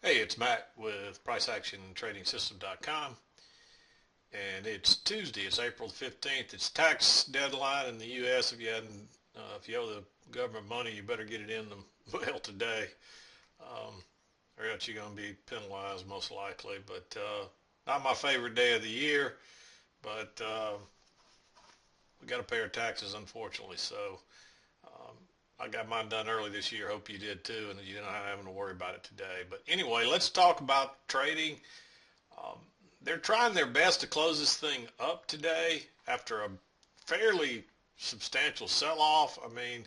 Hey, it's Mack with PriceActionTradingSystem.com, and it's Tuesday. It's April 15th. It's tax deadline in the U.S. If you owe the government money, you better get it in the mail today, um, or else you're going to be penalized most likely. But not my favorite day of the year, but we got to pay our taxes, unfortunately. So um, I got mine done early this year. Hope you did too, and you're not having to worry about it today. But anyway, let's talk about trading. Um, they're trying their best to close this thing up today after a fairly substantial sell-off. I mean,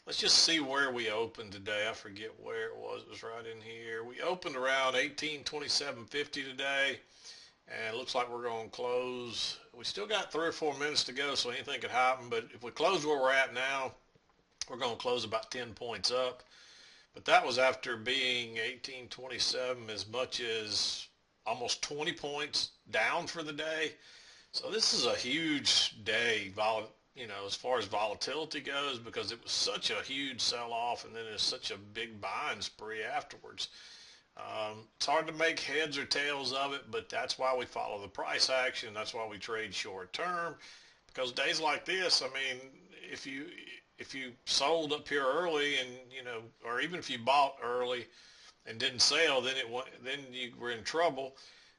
let's just see where we opened today. I forget where it was. It was right in here. We opened around 1827.50 today, and it looks like we're going to close. We still got 3 or 4 minutes to go, so anything could happen. But if we close where we're at now, we're going to close about 10 points up. But that was after being 1827 as much as almost 20 points down for the day. So this is a huge day, as far as volatility goes, because it was such a huge sell-off and then it's such a big buying spree afterwards. It's hard to make heads or tails of it, but that's why we follow the price action. That's why we trade short term, because days like this, I mean, if you if you sold up here early and or even if you bought early and didn't sell, then you were in trouble.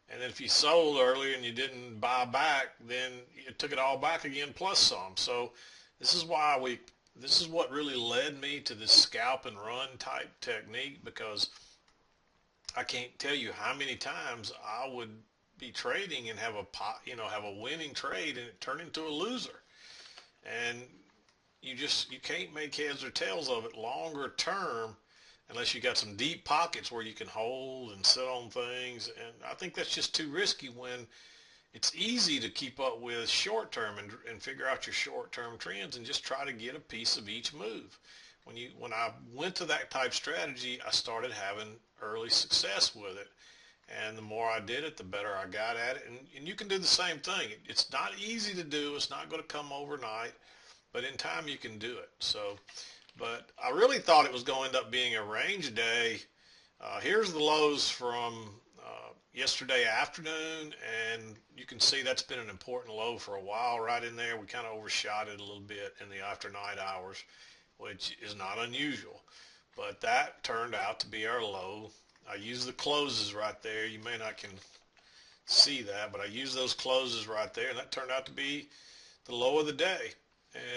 And then if you sold early and you didn't buy back, then you took it all back again plus some. So this is why this is what really led me to this scalp and run type technique, because I can't tell you how many times I would be trading and have a winning trade and it turned into a loser. And you can't make heads or tails of it longer term unless you got some deep pockets where you can hold and sit on things. And I think that's just too risky when it's easy to keep up with short term and figure out your short term trends and just try to get a piece of each move. When I went to that type strategy, I started having early success with it. And the more I did it, the better I got at it. And you can do the same thing. It's not easy to do. It's not going to come overnight, but in time you can do it. But I really thought it was going to end up being a range day. Here's the lows from yesterday afternoon, and you can see that's been an important low for a while right in there. We kind of overshot it a little bit in the after night hours, which is not unusual. But that turned out to be our low. I used the closes right there. You may not can see that, but I used those closes right there, and that turned out to be the low of the day.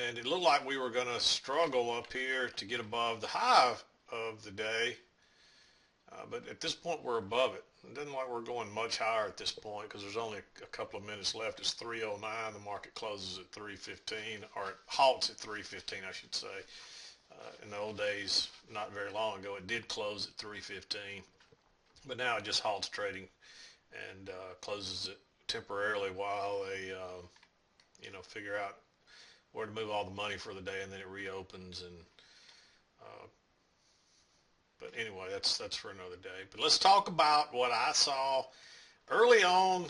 And it looked like we were going to struggle up here to get above the high of the day. But at this point, we're above it. It doesn't look like we're going much higher at this point because there's only a couple of minutes left. It's 3:09. The market closes at 3:15, or it halts at 3:15, I should say. In the old days, not very long ago, it did close at 3:15. But now it just halts trading and closes it temporarily while they, figure out where to move all the money for the day, and then it reopens. And uh, but anyway, that's for another day. But let's talk about what I saw early on.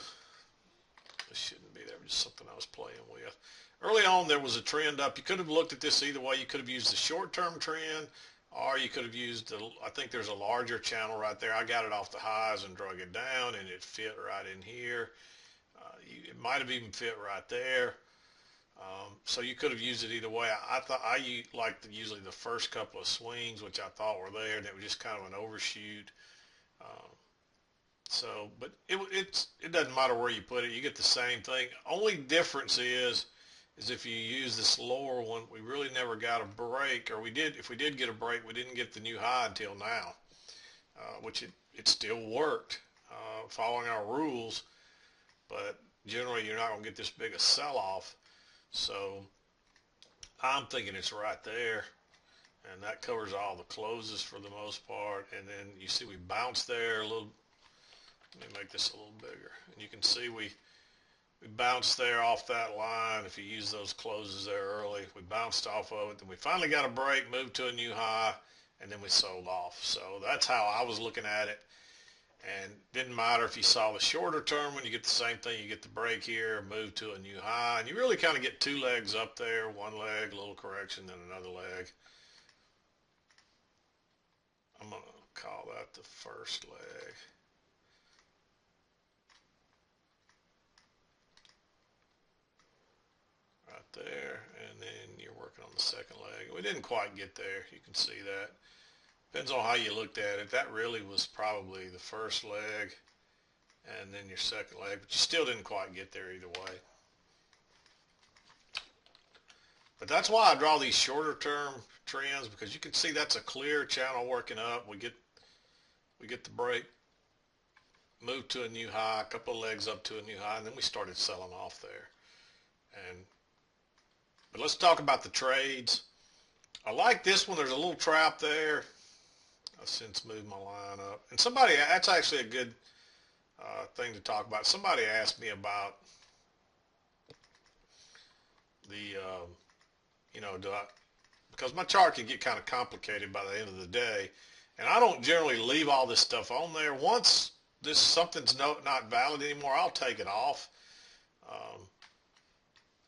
This shouldn't be there, just something I was playing with. Early on, there was a trend up. You could have looked at this either way. You could have used the short-term trend, or you could have used I think there's a larger channel right there. I got it off the highs and drug it down, and it fit right in here. It might have even fit right there. So you could have used it either way. I thought I liked usually the first couple of swings, which I thought were there, and it was just kind of an overshoot. Um, but it doesn't matter where you put it. You get the same thing. Only difference is if you use this lower one, we really never got a break, or we did. If we did get a break, we didn't get the new high until now, which it still worked, following our rules. But generally, you're not going to get this big a sell-off. So I'm thinking it's right there, and that covers all the closes for the most part. And then you see we bounced there a little. Let me make this a little bigger. And you can see we bounced there off that line. If you use those closes there early, we bounced off of it. Then we finally got a break, moved to a new high, and then we sold off. So that's how I was looking at it. And didn't matter if you saw the shorter term when you get the same thing. You get the break here, move to a new high, and you really kind of get two legs up there. One leg, a little correction, then another leg. I'm going to call that the first leg. Right there, and then you're working on the second leg. We didn't quite get there. You can see that. Depends on how you looked at it. That really was probably the first leg and then your second leg, but you still didn't quite get there either way. But that's why I draw these shorter term trends, because you can see that's a clear channel working up. We get the break, move to a new high, a couple of legs up to a new high, and then we started selling off there. But let's talk about the trades. I like this one. There's a little trap there. I've since moved my line up. And that's actually a good thing to talk about. Somebody asked me about the, because my chart can get kind of complicated by the end of the day. And I don't generally leave all this stuff on there. Once something's not valid anymore, I'll take it off.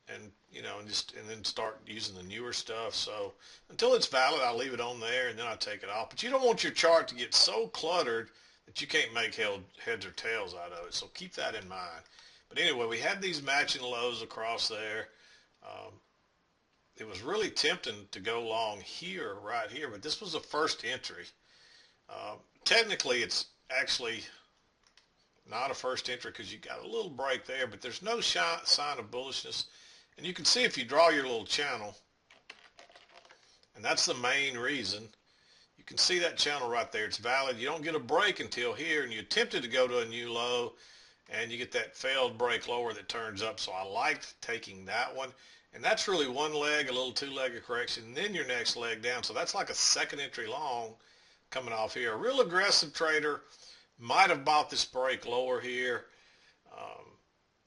And then start using the newer stuff. So until it's valid, I'll leave it on there and then I take it off. But you don't want your chart to get so cluttered that you can't make heads or tails out of it. So keep that in mind. But anyway, we had these matching lows across there. It was really tempting to go long here, right here, but this was the first entry. Technically, it's actually not a first entry because you got a little break there, but there's no sign of bullishness. And you can see if you draw your little channel, and that's the main reason, you can see that channel right there. It's valid. You don't get a break until here, and you attempted to go to a new low, and you get that failed break lower that turns up. So I liked taking that one. And that's really one leg, a little two-legged correction, and then your next leg down. So that's like a second entry long coming off here. A real aggressive trader might have bought this break lower here.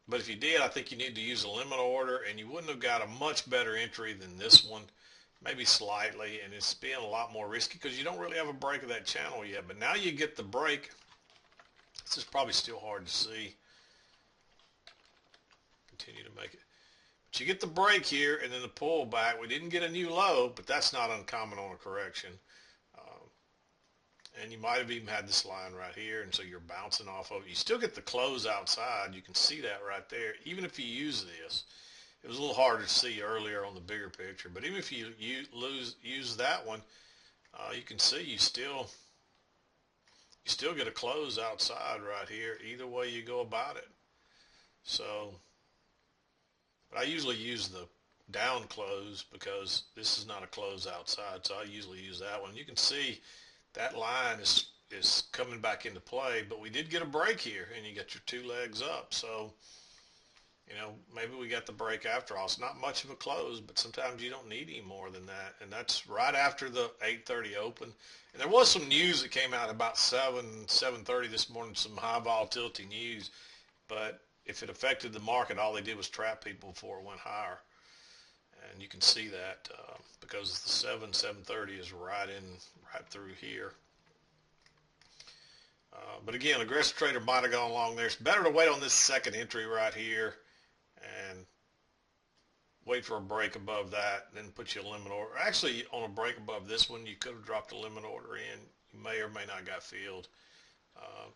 But if you did, I think you need to use a limit order, and you wouldn't have got a much better entry than this one, maybe slightly, and it's being a lot more risky because you don't really have a break of that channel yet. But now you get the break. This is probably still hard to see. Continue to make it. But you get the break here and then the pullback. We didn't get a new low, but that's not uncommon on a correction. And you might have even had this line right here, and so you're bouncing off of it. You still get the close outside. You can see that right there. Even if you use this, it was a little harder to see earlier on the bigger picture. But even if you use that one, you can see you still get a close outside right here. Either way you go about it. So, but I usually use the down close because this is not a close outside. So I usually use that one. You can see that line is coming back into play, but we did get a break here, and you get your two legs up. So, maybe we got the break after all. It's not much of a close, but sometimes you don't need any more than that. And that's right after the 8:30 open. And there was some news that came out about 7:30 this morning, some high volatility news. But if it affected the market, all they did was trap people before it went higher. And you can see that because the 7:30 is right through here. But again, aggressive trader might have gone along there. It's better to wait on this second entry right here and wait for a break above that, then put you a limit order. Actually, on a break above this one, you could have dropped a limit order in. You may or may not got filled.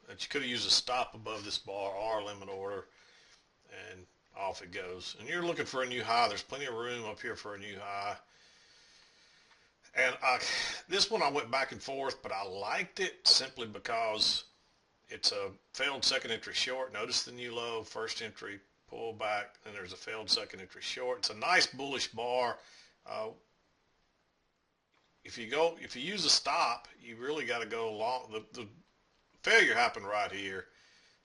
But you could have used a stop above this bar or a limit order, and off it goes. And you're looking for a new high. There's plenty of room up here for a new high. And this one I went back and forth, but I liked it simply because it's a failed second entry short. Notice the new low, first entry, pull back, and there's a failed second entry short. It's a nice bullish bar. If you use a stop, you really got to go long. The failure happened right here.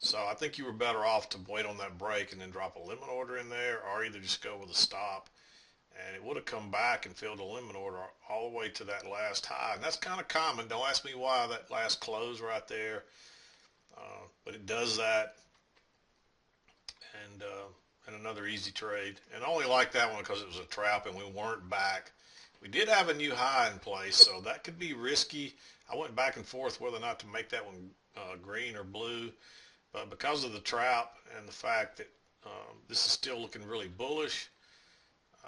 So I think you were better off to wait on that break and then drop a limit order in there, or either just go with a stop. And it would have come back and filled a limit order all the way to that last high. And that's kind of common. Don't ask me why that last close right there. But it does that. And another easy trade. And I only like that one because it was a trap and we weren't back. We did have a new high in place, so that could be risky. I went back and forth whether or not to make that one green or blue. But because of the trap and the fact that this is still looking really bullish,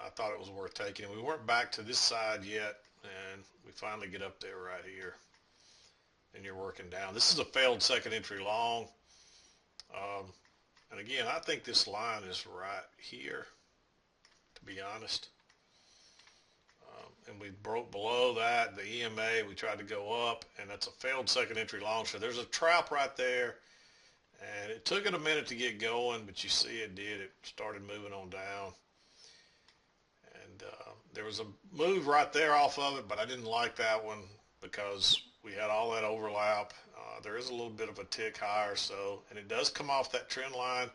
I thought it was worth taking. We weren't back to this side yet, and we finally get up there right here. and you're working down. This is a failed second entry long. And again, I think this line is right here, to be honest. And we broke below that, the EMA, we tried to go up, and that's a failed second entry long. So there's a trap right there, and it took it a minute to get going, but you see it did. It started moving on down. And there was a move right there off of it, but I didn't like that one because we had all that overlap. There is a little bit of a tick higher, so, and it does come off that trend line.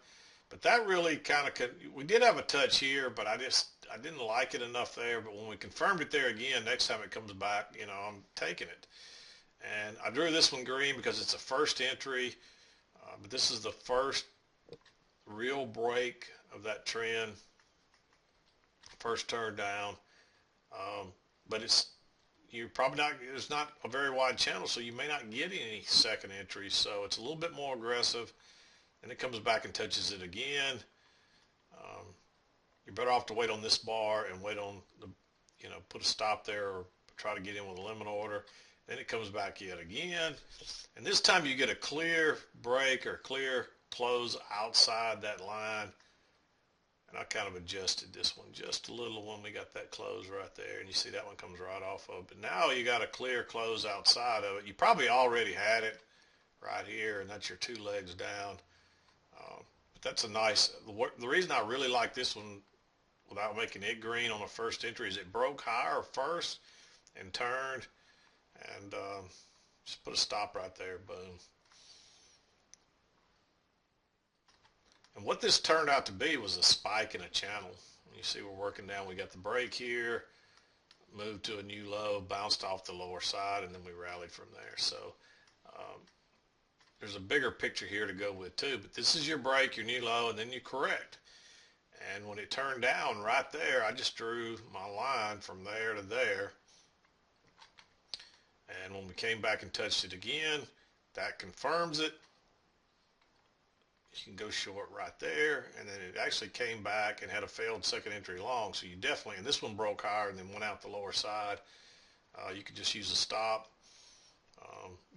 But that really kind of, we did have a touch here, but I didn't like it enough there. But when we confirmed it there again, next time it comes back, you know, I'm taking it. And I drew this one green because it's a first entry, but this is the first real break of that trend, first turn down. But you're probably not, it's not a very wide channel, so you may not get any second entries. So it's a little bit more aggressive. And it comes back and touches it again. You're better off to wait on this bar and wait on the, you know, put a stop there or try to get in with a limit order. Then it comes back yet again. And this time you get a clear break or clear close outside that line. And I kind of adjusted this one just a little when we got that close right there. And you see that one comes right off of it. But now you got a clear close outside of it. You probably already had it right here, and that's your two legs down. But that's a nice, the reason I really like this one without making it green on the first entry is it broke higher first and turned, and just put a stop right there, boom. And what this turned out to be was a spike in a channel. You see we're working down, we got the break here, moved to a new low, bounced off the lower side, and then we rallied from there. So there's a bigger picture here to go with too, but this is your break, your new low, and then you correct. And when it turned down right there, I just drew my line from there to there. And when we came back and touched it again, that confirms it. You can go short right there, and then it actually came back and had a failed second entry long. So you definitely, and this one broke higher and then went out the lower side. You could just use a stop.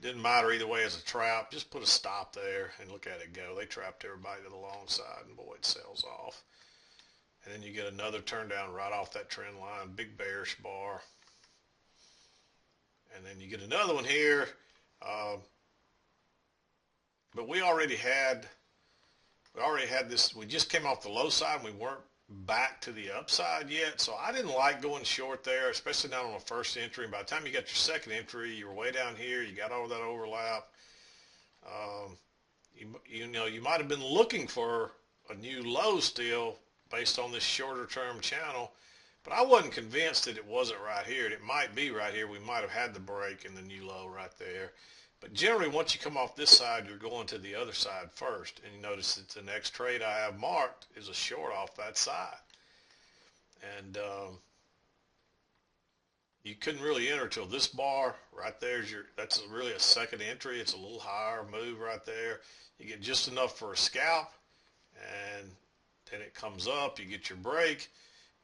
Didn't matter either way as a trap. Just put a stop there and look at it go. They trapped everybody to the long side, and boy, it sells off. And then you get another turn down right off that trend line, big bearish bar. And then you get another one here. But we already had this. We just came off the low side, and we weren't back to the upside yet. So I didn't like going short there, especially not on the first entry. And by the time you got your second entry, you were way down here. You got all that overlap. You know, you might have been looking for a new low still based on this shorter term channel, but I wasn't convinced that it wasn't right here. It might be right here. We might have had the break in the new low right there. But generally, once you come off this side, you're going to the other side first. And you notice that the next trade I have marked is a short off that side. And you couldn't really enter till this bar right there. That's really a second entry. It's a little higher move right there. You get just enough for a scalp, and then it comes up. You get your break,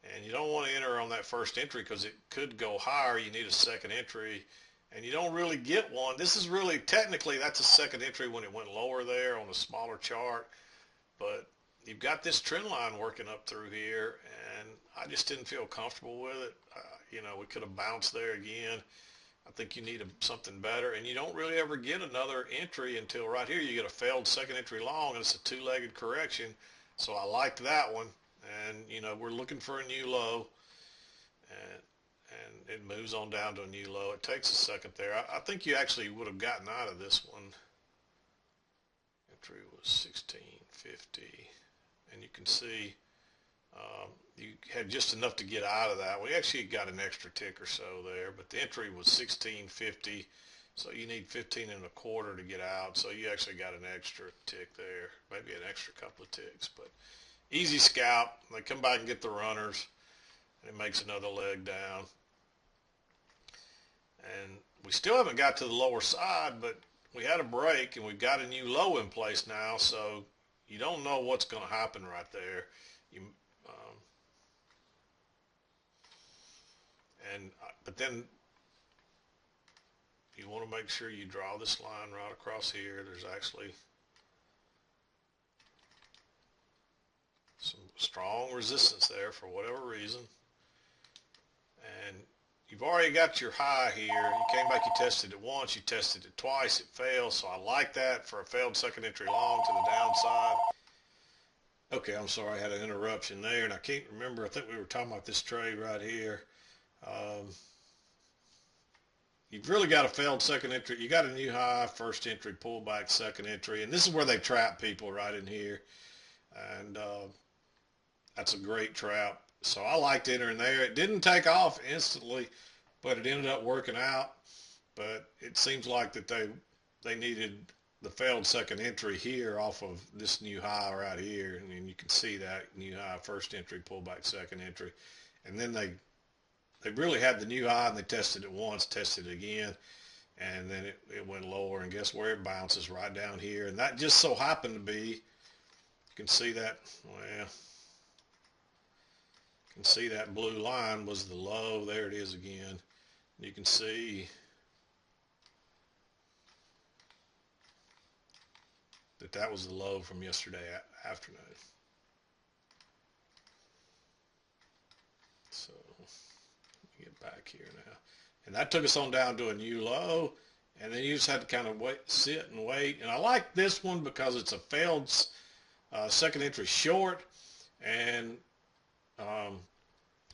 and you don't want to enter on that first entry because it could go higher. You need a second entry. And you don't really get one. This is really, technically, that's a second entry when it went lower there on a smaller chart. But you've got this trend line working up through here, and I just didn't feel comfortable with it. You know, we could have bounced there again. I think you need something better. And you don't really ever get another entry until right here. You get a failed second entry long, and it's a two-legged correction. So I liked that one. And, you know, we're looking for a new low. And it moves on down to a new low. It takes a second there. I think you actually would have gotten out of this one. Entry was 1650, and you can see you had just enough to get out of that. We actually got an extra tick or so there, but the entry was 1650, so you need 15 and a quarter to get out. So you actually got an extra tick there, maybe an extra couple of ticks. But easy scalp. They come back and get the runners, and it makes another leg down. And we still haven't got to the lower side, but we had a break, and we've got a new low in place now, so you don't know what's going to happen right there. But then you want to make sure you draw this line right across here. There's actually some strong resistance there for whatever reason. And you've already got your high here. You came back, you tested it once, you tested it twice, it failed. So I like that for a failed second entry long to the downside. Okay, I'm sorry, I had an interruption there, and I can't remember. I think we were talking about this trade right here. You've really got a failed second entry. You got a new high, first entry, pullback, second entry, and this is where they trap people right in here. And that's a great trap. So I liked entering there. It didn't take off instantly, but it ended up working out. But it seems like that they needed the failed second entry here off of this new high right here. And you can see that new high, first entry, pullback, second entry. And then they really had the new high, and they tested it once, tested it again, and then it went lower. And guess where it bounces? Right down here. And that just so happened to be, you can see that, well, you can see that blue line was the low. There it is again. You can see that was the low from yesterday afternoon. So get back here now. And that took us on down to a new low. And then you just had to kind of sit and wait. And I like this one because it's a failed second entry short. And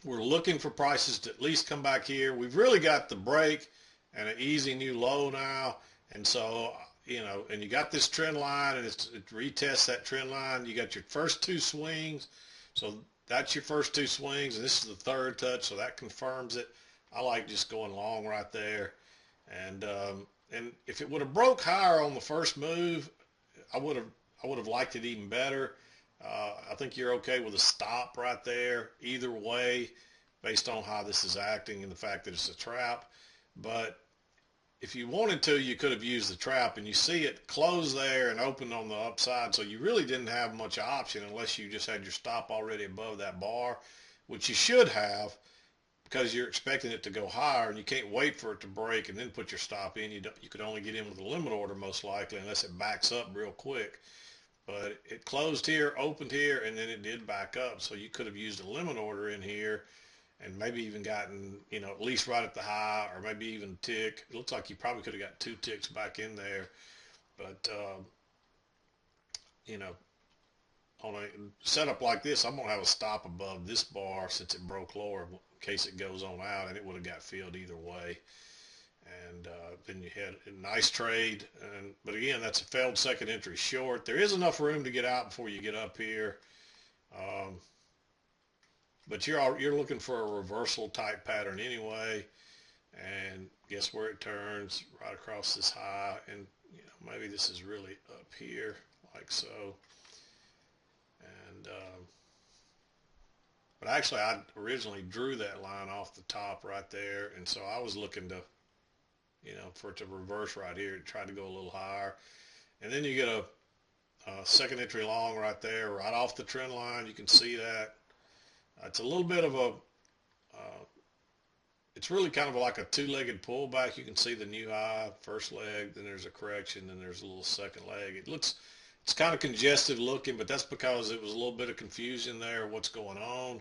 we're looking for prices to at least come back here. We've really got the break and an easy new low now. And so, you know, and you got this trend line, and it retests that trend line. You got your first two swings. So that's your first two swings, and this is the third touch, so that confirms it. I like just going long right there. And if it would have broke higher on the first move, I would have liked it even better. I think you're okay with a stop right there either way based on how this is acting and the fact that it's a trap. But if you wanted to, you could have used the trap, and you see it close there and open on the upside, so you really didn't have much option unless you just had your stop already above that bar, which you should have because you're expecting it to go higher, and you can't wait for it to break and then put your stop in. You could only get in with a limit order most likely unless it backs up real quick. But it closed here, opened here, and then it did back up. So you could have used a limit order in here and maybe even gotten, you know, at least right at the high, or maybe even a tick. It looks like you probably could have got two ticks back in there. But, you know, on a setup like this, I'm going to have a stop above this bar since it broke lower in case it goes on out, and it would have got filled either way. And then you had a nice trade, but again, that's a failed second entry short. There is enough room to get out before you get up here, but you're looking for a reversal type pattern anyway. And guess where it turns? Right across this high, and you know, maybe this is really up here like so. And but actually, I originally drew that line off the top right there, and so I was looking to, you know, for it to reverse right here, try to go a little higher. And then you get a second entry long right there, right off the trend line. You can see that. It's a little bit of a, it's really kind of like a two-legged pullback. You can see the new high, first leg, then there's a correction, then there's a little second leg. It's kind of congested looking, but that's because it was a little bit of confusion there, what's going on.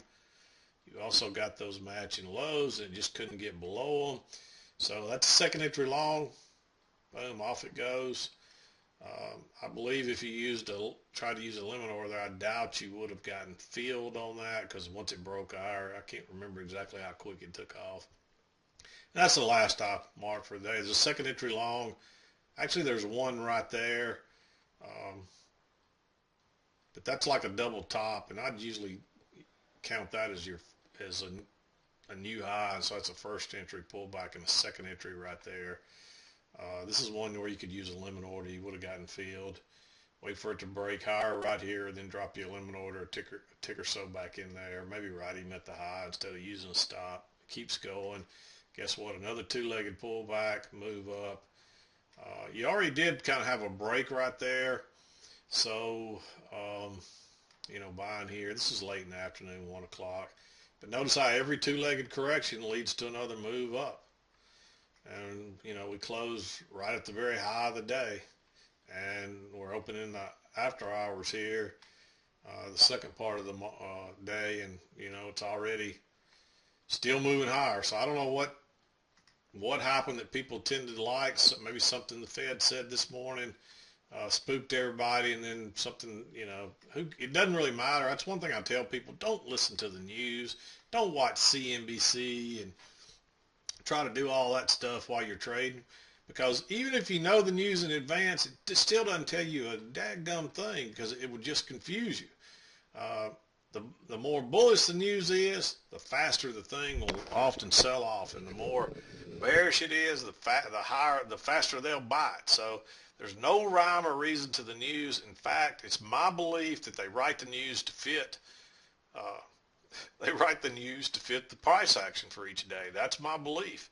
You also got those matching lows, and it just couldn't get below them. So that's a second entry long. Boom, off it goes. I believe if you tried to use a limit order there, I doubt you would have gotten filled on that, because once it broke higher, I can't remember exactly how quick it took off. And that's the last stop mark for the day. There's a second entry long. Actually, there's one right there. But that's like a double top, and I'd usually count that as a new high, so that's a first entry pullback and a second entry right there. This is one where you could use a limit order. You would have gotten filled. Wait for it to break higher right here, then drop you a limit order, a tick or so back in there. Maybe right even at the high instead of using a stop. It keeps going. Guess what? Another two-legged pullback, move up. You already did kind of have a break right there. So, you know, buying here. This is late in the afternoon, 1 o'clock. But notice how every two-legged correction leads to another move up. and we close right at the very high of the day, and we're opening the after hours here, the second part of the day, and it's already still moving higher. So I don't know what happened that people tended to like. So maybe something the Fed said this morning spooked everybody, and then something, it doesn't really matter. That's one thing I tell people: don't listen to the news, don't watch CNBC and try to do all that stuff while you're trading, because even if you know the news in advance, it still doesn't tell you a daggum thing, because it would just confuse you. Uh, the more bullish the news is, the faster the thing will often sell off, and the more bearish it is, the faster they'll buy it. So there's no rhyme or reason to the news. In fact, it's my belief that they write the news to fit. Uh, they write the news to fit the price action for each day. That's my belief,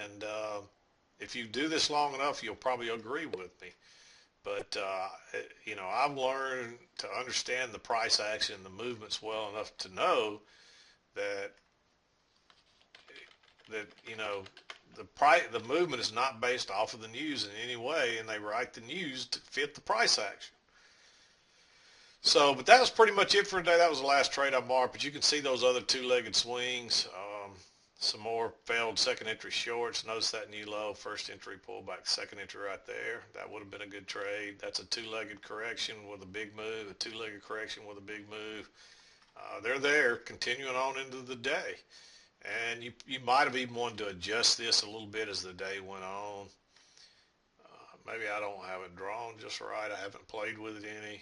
and if you do this long enough, you'll probably agree with me. But I've learned to understand the price action and the movements well enough to know that the movement is not based off of the news in any way, and they write the news to fit the price action. So, but that was pretty much it for today. That was the last trade I marked. But you can see those other two-legged swings. Some more failed second entry shorts. Notice that new low, first entry pullback, second entry right there. That would have been a good trade. That's a two-legged correction with a big move, a two-legged correction with a big move. They're there continuing on into the day. And you might have even wanted to adjust this a little bit as the day went on. Maybe I don't have it drawn just right. I haven't played with it any.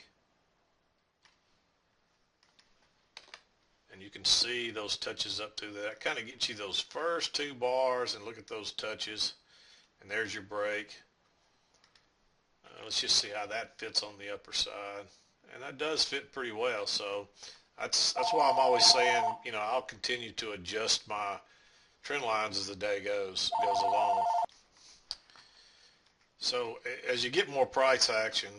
And you can see those touches up to that. Kind of gets you those first two bars, and look at those touches. And there's your break. Let's just see how that fits on the upper side. And that does fit pretty well. So that's why I'm always saying, I'll continue to adjust my trend lines as the day goes along. So as you get more price action,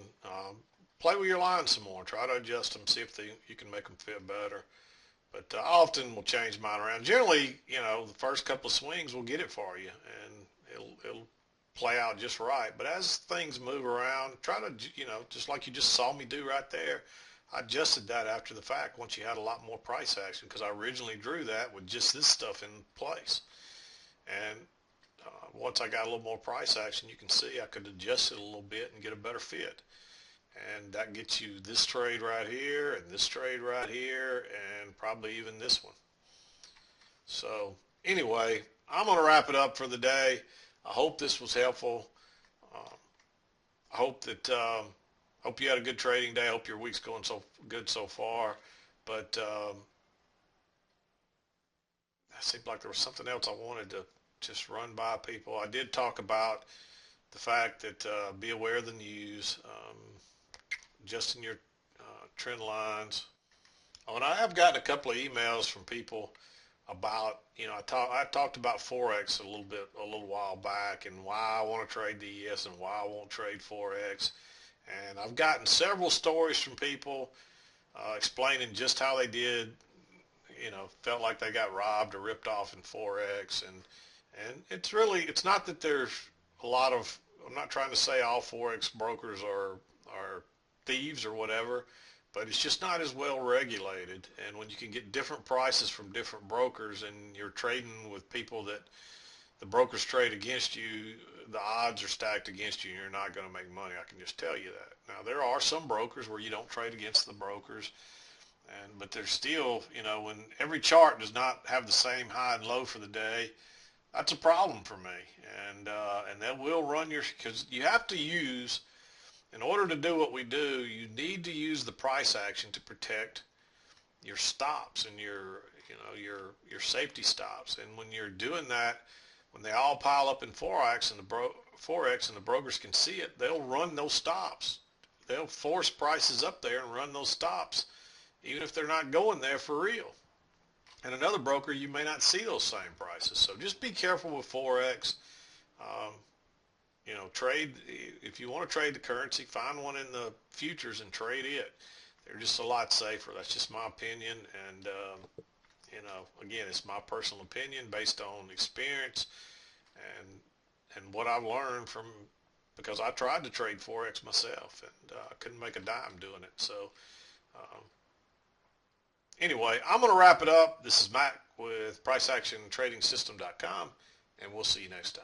play with your lines some more. Try to adjust them, see if you can make them fit better. But I often will change mine around. Generally, the first couple of swings will get it for you, and it'll play out just right. But as things move around, try to, just like you just saw me do right there, I adjusted that after the fact once you had a lot more price action, because I originally drew that with just this stuff in place. And once I got a little more price action, you can see I could adjust it a little bit and get a better fit. And that gets you this trade right here, and this trade right here, and probably even this one. So anyway, I'm going to wrap it up for the day. I hope this was helpful. I hope hope you had a good trading day. I hope your week's going so good so far. But it seemed like there was something else I wanted to just run by people. I did talk about the fact that be aware of the news. Adjusting your trend lines. Oh, and I have gotten a couple of emails from people about, I talked about Forex a little while back, and why I want to trade the ES and why I won't trade Forex. And I've gotten several stories from people explaining just how they did, felt like they got robbed or ripped off in Forex. And it's not that there's a lot of, I'm not trying to say all Forex brokers are thieves or whatever, but it's just not as well regulated. And when you can get different prices from different brokers, and you're trading with people that the brokers trade against you, the odds are stacked against you, and you're not going to make money. I can just tell you that. Now, there are some brokers where you don't trade against the brokers, but there's still, when every chart does not have the same high and low for the day, that's a problem for me. And that will run because you have to use, in order to do what we do, you need to use the price action to protect your stops and your safety stops. And when you're doing that, when they all pile up in Forex and the brokers can see it, they'll run those stops. They'll force prices up there and run those stops, even if they're not going there for real. And another broker, you may not see those same prices. So just be careful with Forex. Trade, if you want to trade the currency, find one in the futures and trade it. They're just a lot safer. That's just my opinion. And, again, it's my personal opinion based on experience. And and what I've learned from, because I tried to trade Forex myself and couldn't make a dime doing it. So anyway, I'm going to wrap it up. This is Mack with PriceActionTradingSystem.com, and we'll see you next time.